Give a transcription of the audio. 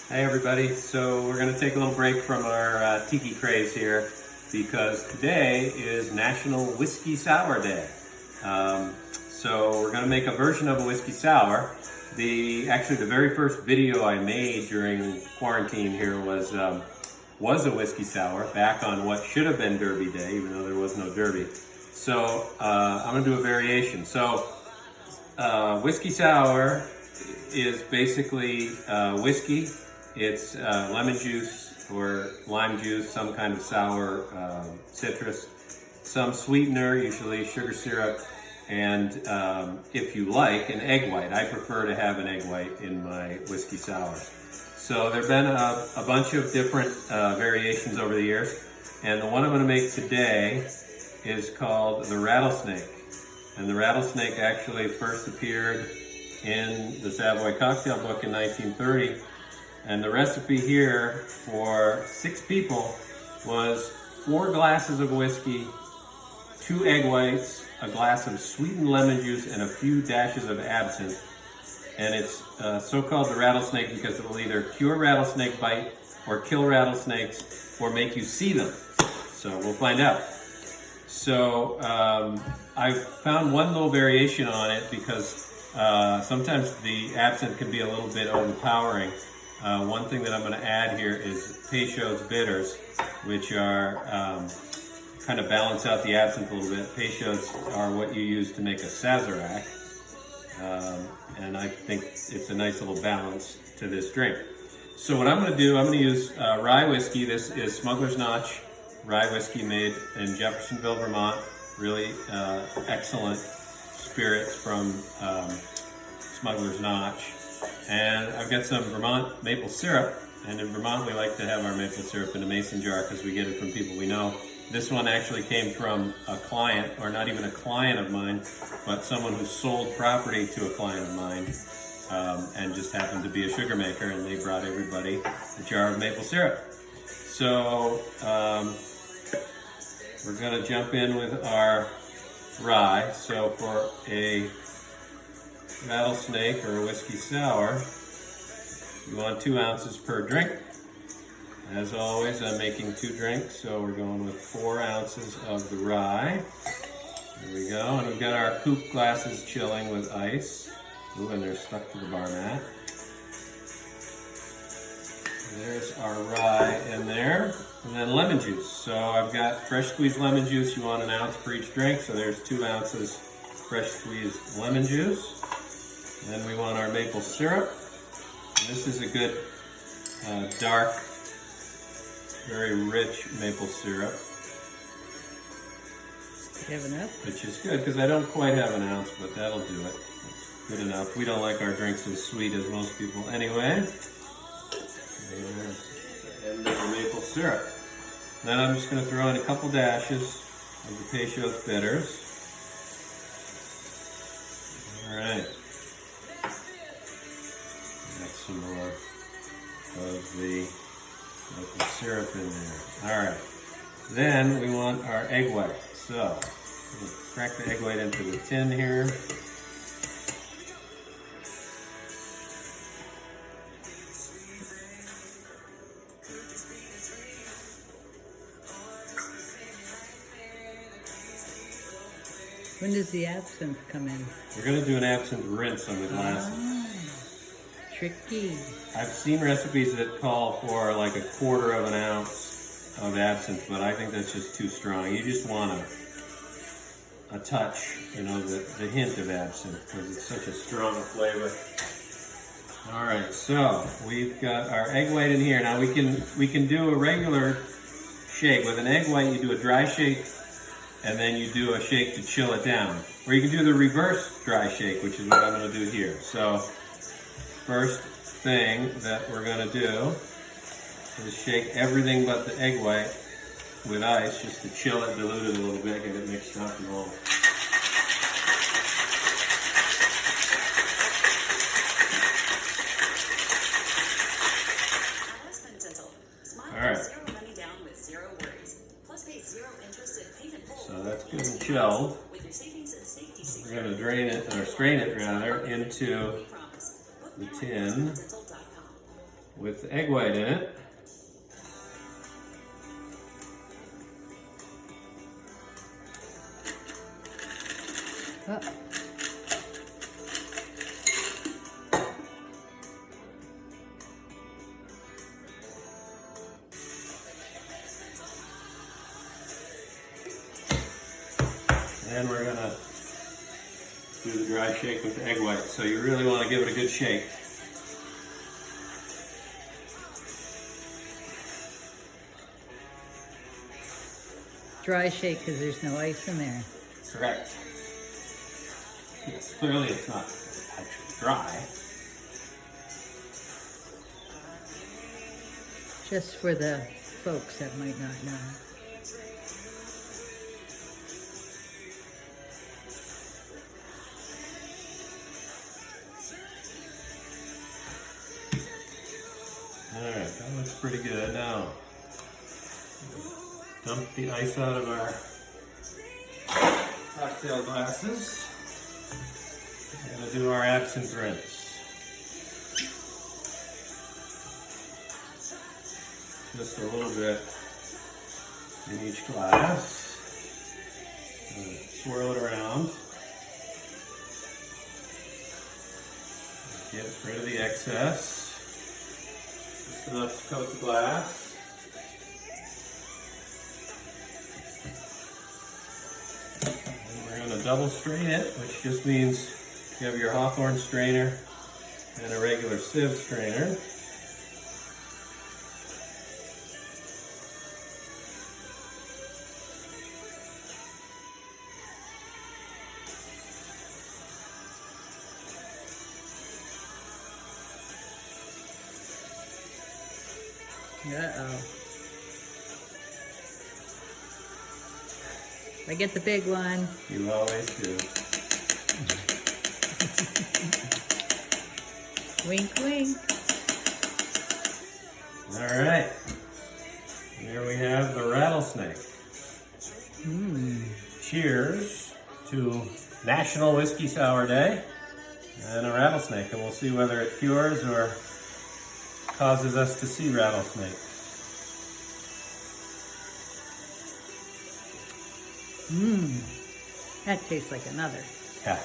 Hey everybody, so we're going to take a little break from our tiki craze here because today is National Whiskey Sour Day. So we're going to make a version of a whiskey sour. Actually the very first video I made during quarantine here was a whiskey sour back on what should have been Derby Day, even though there was no Derby. So I'm going to do a variation. So whiskey sour is basically whiskey. It's lemon juice or lime juice, some kind of sour citrus, some sweetener, usually sugar syrup, and if you like, an egg white. I prefer to have an egg white in my whiskey sours. So there have been a bunch of different variations over the years, and the one I'm going to make today is called the Rattlesnake. And the Rattlesnake actually first appeared in the Savoy Cocktail Book in 1930. And the recipe here for 6 people was 4 glasses of whiskey, 2 egg whites, a glass of sweetened lemon juice, and a few dashes of absinthe. And it's so-called the Rattlesnake because it will either cure rattlesnake bite or kill rattlesnakes or make you see them. So we'll find out. So I found one little variation on it because sometimes the absinthe can be a little bit overpowering. One thing that I'm going to add here is Peychaud's bitters, which are kind of balance out the absinthe a little bit. Peychaud's are what you use to make a Sazerac, and I think it's a nice little balance to this drink. So what I'm going to do, I'm going to use rye whiskey. This is Smuggler's Notch rye whiskey made in Jeffersonville, Vermont. Really excellent spirits from Smuggler's Notch. And I've got some Vermont maple syrup, and in Vermont we like to have our maple syrup in a mason jar because we get it from people we know. This one actually came from a client, or not even a client of mine, but someone who sold property to a client of mine, and just happened to be a sugar maker, and they brought everybody a jar of maple syrup. So we're going to jump in with our rye. So for a Rattlesnake or a whiskey sour, you want 2 ounces per drink. As always, I'm making 2 drinks, so we're going with 4 ounces of the rye. There we go, and we've got our coupe glasses chilling with ice. Ooh, and they're stuck to the bar mat. There's our rye in there. And then lemon juice. So I've got fresh squeezed lemon juice. You want 1 ounce per each drink, so there's 2 ounces fresh squeezed lemon juice. Then we want our maple syrup. And this is a good dark, very rich maple syrup. You have enough? Which is good because I don't quite have 1 ounce, but that'll do it. That's good enough. We don't like our drinks as sweet as most people anyway. And the maple syrup. Then I'm just going to throw in a couple dashes of the Peychaud's bitters. All right. Some more of the maple syrup in there. All right. Then we want our egg white. So we'll crack the egg white into the tin here. When does the absinthe come in? We're going to do an absinthe rinse on the glasses. Tricky. I've seen recipes that call for like 1/4 of an ounce of absinthe, but I think that's just too strong. You just want a touch, you know, the hint of absinthe because it's such a strong flavor. All right, so we've got our egg white in here. Now we can do a regular shake. With an egg white, you do a dry shake, and then you do a shake to chill it down. Or you can do the reverse dry shake, which is what I'm going to do here. So first thing that we're going to do is shake everything but the egg white with ice just to chill it, dilute it a little bit, get it mixed up and all. Alright. So that's good and chilled. We're going to drain it, or strain it rather, into the tin. with egg white in it. Oh. And we're gonna do the dry shake with the egg white. So you really want to give it a good shake. Dry shake because there's no ice in there. Correct. Yes, clearly it's not actually dry. Just for the folks that might not know. Alright, that looks pretty good. Now, dump the ice out of our cocktail glasses. We're going to do our absinthe rinse. Just a little bit in each glass. Swirl it around. Get rid of the excess. Just enough to coat the glass. And we're going to double strain it, which just means you have your Hawthorne strainer and a regular sieve strainer. Uh-oh. I get the big one. You always do. Wink, wink. All right. Here we have the rattlesnake. Cheers to National Whiskey Sour Day and a rattlesnake, and we'll see whether it cures or causes us to see rattlesnake. That tastes like another. Yeah.